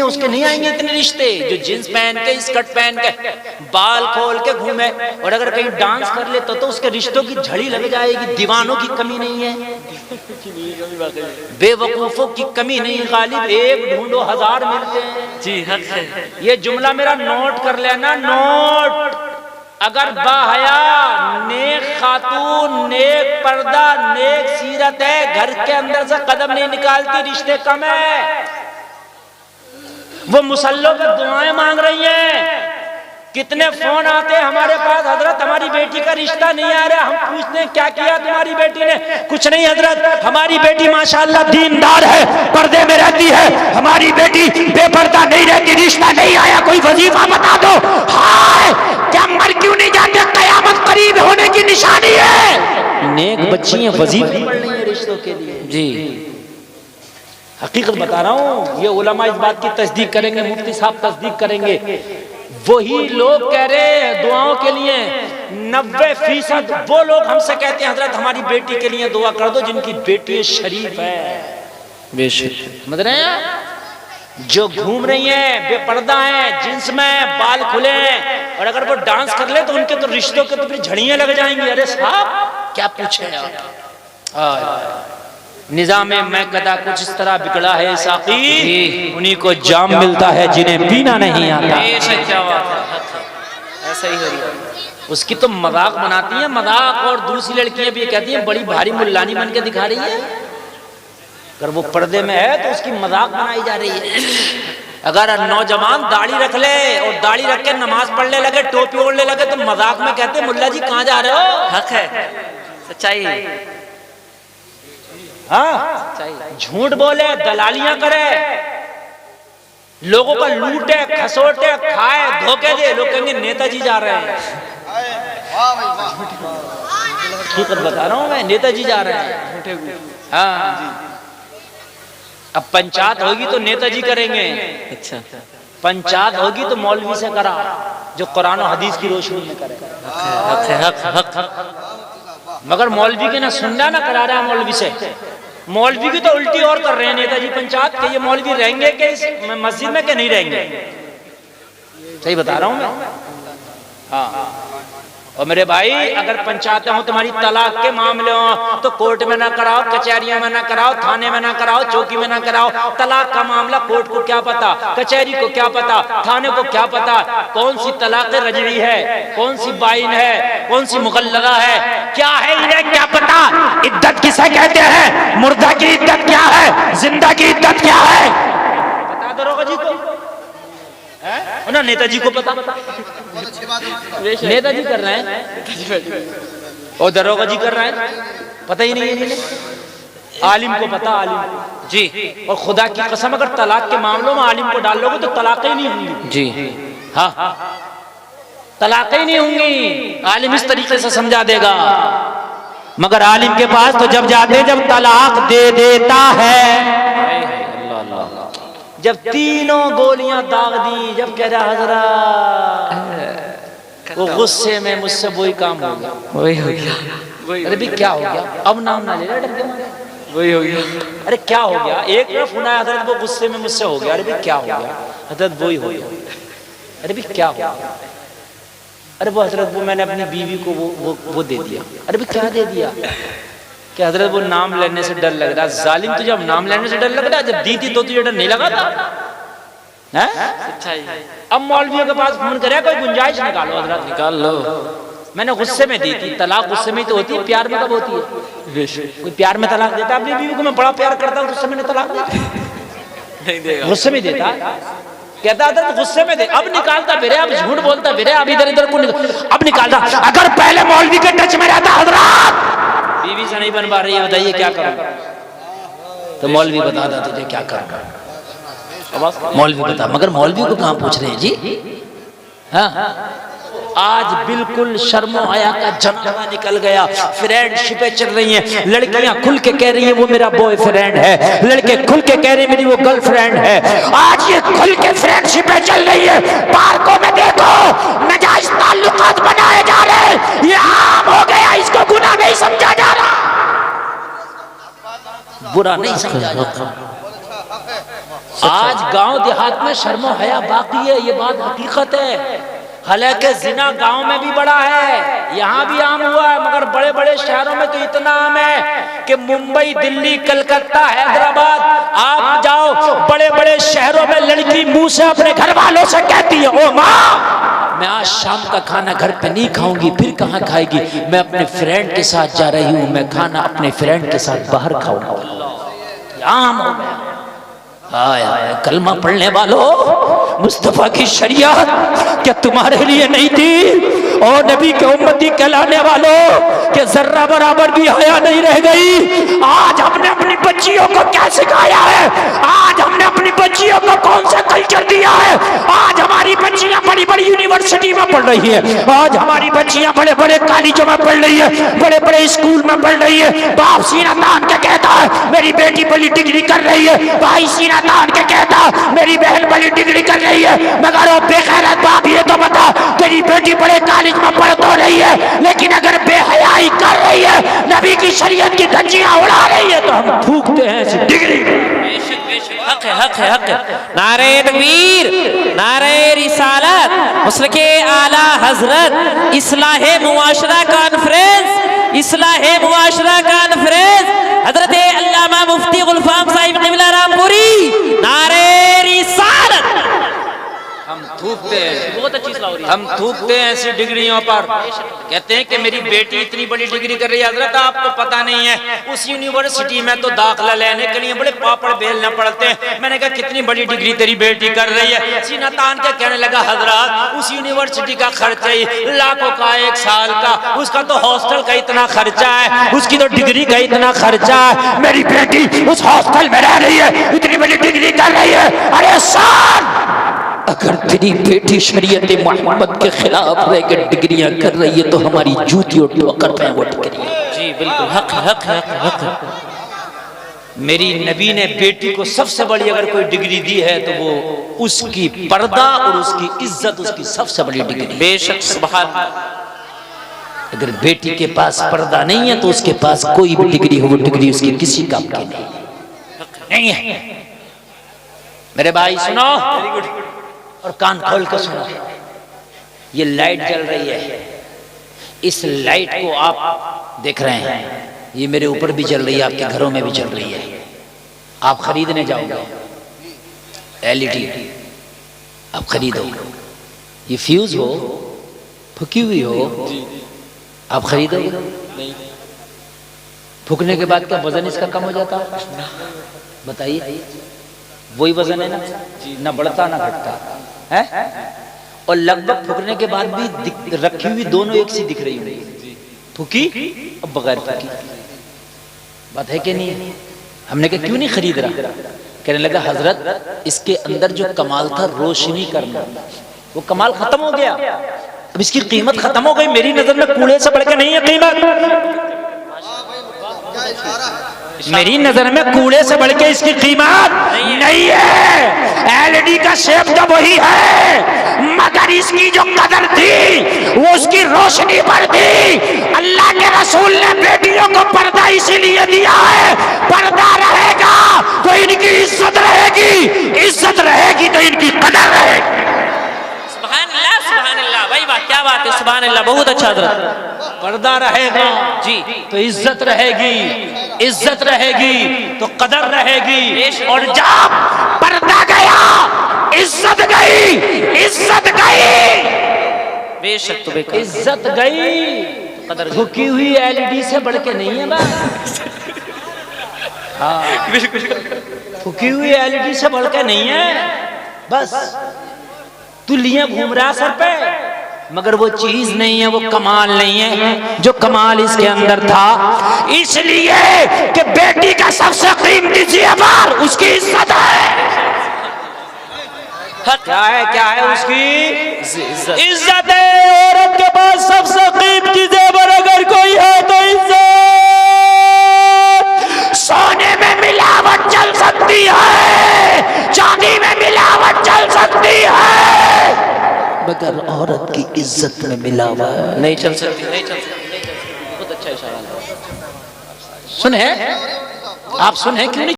उसके नहीं आएंगे इतने रिश्ते। जो जींस पहन के, स्कर्ट पहन के, बाल खोल के घूमे और अगर कहीं डांस कर ले तो उसके रिश्तों की झड़ी लग जाएगी। दीवानों की कमी नहीं है, बेवकूफों की कमी नहीं। गालिब एक ढूंढो हजार मिलते हैं। जी हक है। ये जुमला मेरा नोट कर लेना, नोट। अगर बाहया, नेक खातून, नेक पर्दा, नेक सीरत है, घर के अंदर से कदम नहीं निकालती, रिश्ते कम है। वो मुसल्लों पे दुआएं मांग रही हैं। कितने फोन आते हैं हमारे पास, हजरत हमारी बेटी का रिश्ता नहीं आ रहा। हम पूछते हैं क्या किया तुम्हारी बेटी ने? कुछ नहीं हजरत, हमारी बेटी माशाअल्लाह दीनदार है, पर्दे में रहती है, हमारी बेटी बेपर्दा नहीं रहती, रिश्ता नहीं आया, कोई वजीफा बता दो। हाय, क्या मर क्यों नहीं जाते? कयामत करीब होने की निशानी है। नेक बच्ची है, वजीफे पढ़ रही है रिश्तों के लिए। जी हकीकत बता रहा हूँ, ये उलमा इस बात की तस्दीक करेंगे, मुफ्ती साहब तस्दीक करेंगे। वही लोग कह रहे हैं दुआओं के लिए 90% वो लोग हमसे कहते हैं हजरत हमारी बेटी के लिए दुआ कर दो जिनकी बेटी शरीफ है। बेशक समझ रहे हैं? जो घूम रही हैं, बेपर्दा हैं, जींस में बाल खुले हैं, और अगर वो डांस कर ले तो उनके तो रिश्तों के तो फिर झड़ियां लग जाएंगी। अरे साहब क्या पूछे आप। निजामे मैं कदा कुछ इस तरह बिगड़ा है साकी, उन्हीं को जाम मिलता है जिन्हें पीना नहीं आता। क्या बात है, ऐसा ही हो रही है। उसकी तो मजाक बनाती है, मजाक। और दूसरी लड़कियां भी कहती हैं बड़ी भारी मुल्लानी बन के दिखा रही है। अगर वो पर्दे में है तो उसकी मजाक बनाई जा रही है। अगर नौजवान दाढ़ी रख ले और दाढ़ी रख के नमाज पढ़ने लगे, टोपी ओढ़ने लगे, तो मजाक में कहते हैं मुल्ला जी कहाँ जा रहे हो? हक है, सच्चाई। हाँ, झूठ बोले, दलालियां करे, लोगों का लूटे, खसोटे, खाए, धोखे दे, लोग कहेंगे नेताजी जा रहे हैं। हकीकत बता रहा हूं मैं, नेताजी जा रहे हैं। हाँ, अब पंचायत होगी तो नेताजी करेंगे। अच्छा, पंचायत होगी तो मौलवी से करा, जो कुरान और हदीस की रोशनी में करे। मगर मौलवी के ना सुनना ना करा रहा है मौलवी से। मौलवी की तो उल्टी और कर रहे हैं नेताजी पंचायत के। ये मौलवी रहेंगे कि इस मस्जिद में कि नहीं रहेंगे? सही बता रहा हूं मैं। हाँ, और मेरे भाई अगर पंचायतें हो तुम्हारी तलाक के मामले हो तो कोर्ट में ना कराओ, कचहरियों में ना कराओ, थाने में ना कराओ, चौकी में ना कराओ। तलाक का मामला कोर्ट को क्या पता, कचहरी को क्या पता, थाने को क्या पता कौन सी तलाक रजवी है, कौन सी बाइन है, कौन सी मुगल्लगा है, क्या है, इन्हें क्या पता। इद्दत किसे कहते हैं, मुर्दा की इद्दत क्या है, जिंदा की इद्दत क्या है, बता दरोगा जी को ना, नेताजी को पता। नेताजी कर रहे हैं और दरोगा जी कर रहे हैं, पता ही नहीं है। आलिम को पता, आलिम जी। और खुदा की कसम अगर तलाक के मामलों में आलिम को डाल लोगे तो तलाक ही नहीं होंगी जी। हाँ, तलाक ही नहीं होंगी। आलिम इस तरीके से समझा देगा। मगर आलिम के पास तो जब जाते जब तलाक दे देता है, जब तीनों गोलियां दाग दी, जब कह रहा हजरत वो गुस्से में मुझसे वही काम हो गया, वही हो गया। अरे भी क्या हो गया, अब नाम ना ले रहा, डर गया, वही हो गया। अरे क्या हो गया, एक तरफ सुना हजरत वो गुस्से में मुझसे हो गया। अरे भी क्या हो गया, हजरत वही हो गया। अरे भी क्या हो गया, अरे वो हजरत वो मैंने अपनी बीवी को वो दे दिया। अरे भी क्या दे दिया, कि हजरत वो नाम लेने से डर लग रहा। जालिम तुझे अब नाम लेने से डर लग रहा, जब दी थी तो तुझे डर नहीं लगा था? अब मौलवियों के पास फोन करे, कोई गुंजाइश निकालो हजरत, निकाल लो। मैंने गुस्से में दी थी। तलाक गुस्से में तो होती है, प्यार में कब होती है? कोई प्यार में तलाक देता? अपनी बीवी को मैं बड़ा प्यार करता हूँ, गुस्से में तलाक नहीं देगा, गुस्से में देता। कहता था तो गुस्से में दे, अब निकालता फिर, अब झूठ बोलता फिर, अब इधर इधर को अब निकालता। अगर पहले मौलवी के टच में रहता हजरत, बीवी से नहीं बन पा रही है, बताइए क्या करूं? तो मौलवी बता था तुझे क्या करना, मौलवी बता। मगर मौलवी को कहां पूछ रहे हैं जी? हाँ, आज बिल्कुल शर्मो हया का जनाजा निकल गया। फ्रेंडशिपें चल रही हैं, लड़कियां खुल के कह रही हैं वो मेरा बॉयफ्रेंड है, लड़के खुल के कह रहे हैं मेरी वो गर्लफ्रेंड है। आज ये खुल के फ्रेंडशिपें चल रही है। पार्कों में देखो नाजायज ताल्लुकात बनाए जा रहे हैं, ये आम हो गया, इसको गुनाह नहीं समझा जा रहा, बुरा नहीं समझा जा रहा। आज गांव देहात में शर्मो हया बाकी है, ये बात हकीकत है। हालांकि जिना गांव में भी बड़ा है, यहाँ भी आम हुआ है, मगर बड़े बड़े शहरों में तो इतना आम है कि मुंबई, दिल्ली, कलकत्ता, हैदराबाद, आप जाओ बड़े बड़े शहरों में लड़की मुंह से अपने घर वालों से कहती है, ओ माँ मैं आज शाम का खाना घर पे नहीं खाऊंगी। फिर कहाँ खाएगी? मैं अपने फ्रेंड के साथ जा रही हूँ, मैं खाना अपने फ्रेंड के साथ बाहर खाऊंगा। आम हो गया। हाय हाय, कलमा पढ़ने वालों, मुस्तफा की शरीयत क्या तुम्हारे लिए नहीं थी? और नबी के उम्मती कहलाने वालों के जर्रा बराबर भी हया नहीं रह गई। आज हमने अपनी बच्चियों को क्या सिखाया है? आज हमने अपनी बच्चियों को कौन सा कल्चर दिया है? आज हमारी बच्चियां बड़ी बड़ी यूनिवर्सिटी में पढ़ रही है, आज हमारी बच्चियां बड़े बड़े कॉलेजों में पढ़ रही है, बड़े बड़े स्कूल में पढ़ रही है। बाप सीना तान के कहता है मेरी बेटी बड़ी डिग्री कर रही है, भाई सीना तान के कहता है मेरी बहन बड़ी डिग्री कर रही है। मगर वो बेखैरत बाप ये तो बता, तेरी बेटी बड़े कॉलेज में पढ़ तो रही है, लेकिन अगर बेहयाई कर रही है, नबी की शरीयत की धज्जियां उड़ा रही है, तो हम थूकते हैं ऐसी डिग्री। हक है, हक है, हक है। नारे तकबीर, नारे रिसालत, मुसलके आला हजरत, इस्लाहे मुआशरा कॉन्फ्रेंस, इस्लाहे मुआशरा कॉन्फ्रेंस, हजरत अल्लामा मुफ्ती गुलफाम साहिब क़िबला रामपुरी, नारे रिसालत। हम थूकते हैं, बहुत अच्छी सलाह हो रही है, हम थूकते हैं ऐसी डिग्रियों पर। कहते हैं कि मेरी बेटी इतनी बड़ी डिग्री कर रही है। हजरत आपको पता नहीं है, उस यूनिवर्सिटी में तो दाखिला लेने के लिए बड़े पापड़ बेलने पड़ते हैं। मैंने कहा कितनी बड़ी डिग्री तेरी बेटी कर रही है? सीना तान के कहने लगा, हजरत उस यूनिवर्सिटी का खर्चा ही लाखों का, 1 साल का, उसका तो हॉस्टल का इतना खर्चा है, उसकी तो डिग्री का इतना खर्चा है। मेरी बेटी उस हॉस्टल में रह रही है, इतनी बड़ी डिग्री कर रही है। अरे साल, अगर तेरी बेटी शरीयत मोहम्मद के खिलाफ रहकर डिग्रियां कर रही है तो हमारी जूती और ठोकर पे वो डिग्री। जी बिल्कुल, हक है, हक है, हक है। मेरी नबी ने बेटी को सबसे बड़ी अगर कोई डिग्री दी है तो वो उसकी पर्दा और उसकी इज्जत, उसकी सबसे बड़ी डिग्री। बेशक, सुभान। अगर बेटी के पास पर्दा नहीं है तो उसके पास कोई भी डिग्री हो, वो डिग्री उसकी किसी काम की नहीं है। मेरे भाई सुनो और कान खोल कर सुनो, ये लाइट जल रही है, इस लाइट को आप देख रहे हैं, ये मेरे ऊपर भी जल रही है, आपके घरों में भी जल रही है। आप खरीदने जाओगे एलईडी, आप खरीदो, ये फ्यूज हो, फुकी हुई हो, आप खरीदोगे नहीं? फूकने के बाद क्या वजन इसका कम हो जाता है? बताइए, वही वजन है ना बढ़ता ना घटता है। और लगभग फूकने के बाद भी रखी हुई दोनों एक सी दिख रही है, फूकी और बगैर फूकी। बात है कि नहीं? हमने कहा क्यों नहीं खरीद रहा? कहने लगा हजरत इसके अंदर जो कमाल था रोशनी करना, वो कमाल खत्म हो गया, अब इसकी कीमत खत्म हो गई। मेरी नजर में कूड़े से बढ़ के नहीं है कीमत, मेरी नजर में कूड़े से बढ़ के इसकी कीमत नहीं है। एलईडी का शेप तो वही है, मगर इसकी जो कदर थी वो उसकी रोशनी पर थी। अल्लाह के रसूल ने बेटियों को पर्दा इसीलिए दिया है, पर्दा रहेगा तो इनकी इज्जत रहेगी, इज्जत रहेगी तो इनकी कदर रहेगी। सुभान अल्लाह, सुभान अल्लाह, भाई वाह, क्या बात है, सुभान अल्लाह, बहुत अच्छा हजरत। पर्दा रहेगा जी तो इज्जत रहेगी, इज्जत रहेगी तो कदर रहेगी। और जब पर्दा गया इज्जत गई, इज्जत गई, बेशक, तो बेकार, इज्जत गई, कदर। झुकी हुई एलईडी से बढ़ के नहीं है बात, हाँ, झुकी हुई एलईडी से बढ़ के नहीं है। बस तू लिए घूम रहा सर पे, मगर वो चीज नहीं है, वो कमाल नहीं है जो कमाल इसके अंदर था। इसलिए कि बेटी का सबसे कीमती जेवर उसकी इज्जत है। क्या है, क्या है उसकी इज्जत है। औरत के पास सबसे कीमती जेवर अगर कोई है तो इज्जत। सोने में मिलावट चल सकती है, चांदी में मिलावट चल सकती है, मगर औरत की इज्जत में मिलावट नहीं चल सकती, नहीं चल सकती। बहुत अच्छा इशारा। सुने आप सुने क्यों नहीं?